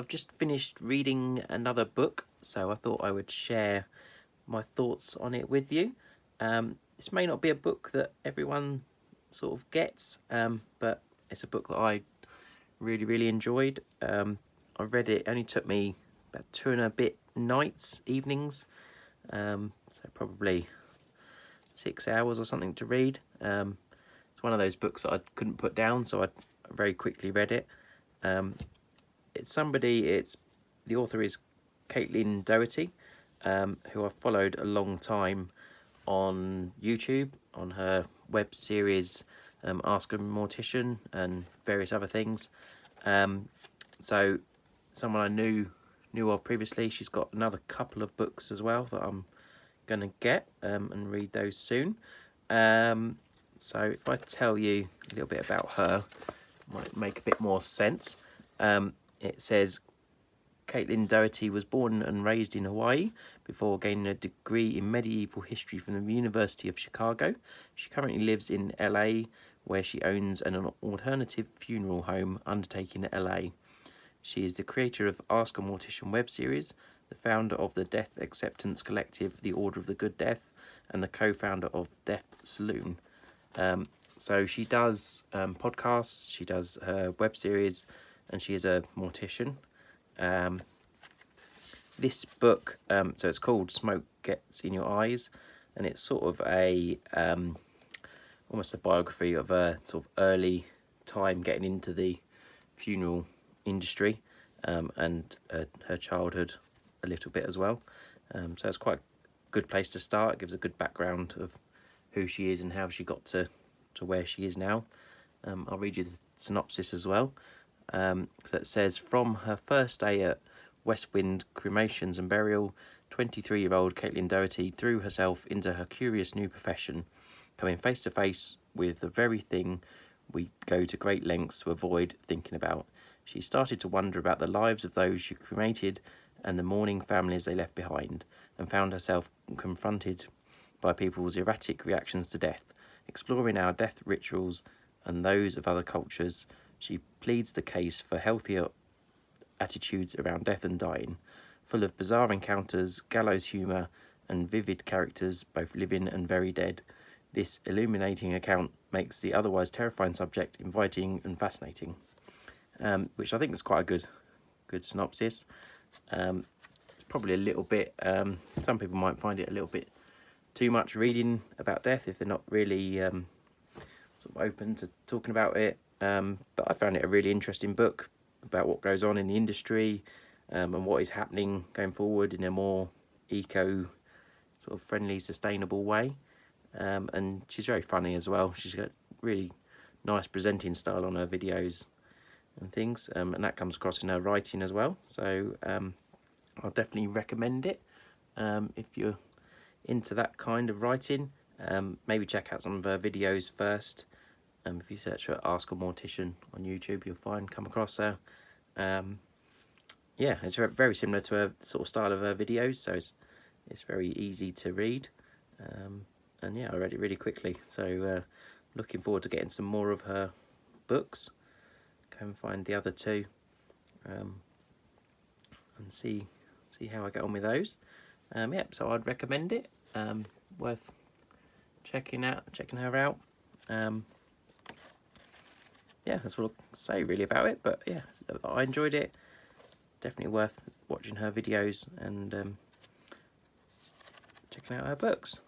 I've just finished reading another book, so I thought I would share my thoughts on it with you. This may not be a book that everyone sort of gets, but it's a book that I really enjoyed. I read it, only took me about 2 and a bit nights, evenings, so probably 6 hours or something to read. It's one of those books that I couldn't put down, so I very quickly read it. The author is Caitlin Doughty, who I've followed a long time on YouTube, on her web series Ask A Mortician and various other things. So someone I knew of previously. She's got another couple of books as well that I'm going to get and read those soon. So if I tell you a little bit about her, it might make a bit more sense. It says, Caitlin Doughty was born and raised in Hawaii before gaining a degree in medieval history from the University of Chicago. She currently lives in LA, where she owns an alternative funeral home undertaken in LA. She is the creator of Ask A Mortician web series, the founder of the Death Acceptance Collective, The Order of the Good Death, and the co-founder of Death Saloon. So she does podcasts, she does her web series, and she is a mortician. This book, so it's called Smoke Gets in Your Eyes, and it's sort of a almost a biography of a sort of early time getting into the funeral industry, and her childhood a little bit as well. So it's quite a good place to start. It gives a good background of who she is and how she got to where she is now. I'll read you the synopsis as well. So it says, from her first day at Westwind Cremations and Burial, 23-year-old Caitlin Doughty threw herself into her curious new profession, coming face to face with the very thing we go to great lengths to avoid thinking about. She started to wonder about the lives of those she cremated and the mourning families they left behind, and found herself confronted by people's erratic reactions to death. Exploring our death rituals and those of other cultures, she pleads the case for healthier attitudes around death and dying. Full of bizarre encounters, gallows humour, and vivid characters, both living and very dead, this illuminating account makes the otherwise terrifying subject inviting and fascinating. Which I think is quite a good synopsis. It's probably a little bit, some people might find it a little bit too much reading about death if they're not really sort of open to talking about it. But I found it a really interesting book about what goes on in the industry, and what is happening going forward in a more eco sort of friendly, sustainable way. And she's very funny as well. She's got really nice presenting style on her videos and things, and that comes across in her writing as well. So I'll definitely recommend it if you're into that kind of writing. Maybe check out some of her videos first. If you search for Ask A Mortician on YouTube, you'll come across her. Yeah, it's very similar to her sort of style of her videos, so it's very easy to read. And yeah, I read it really quickly, so looking forward to getting some more of her books. Go and find the other two, and see how I get on with those. Yep, so I'd recommend it. Worth checking her out. Yeah, that's what I'll say really about it. But yeah, I enjoyed it. Definitely worth watching her videos and checking out her books.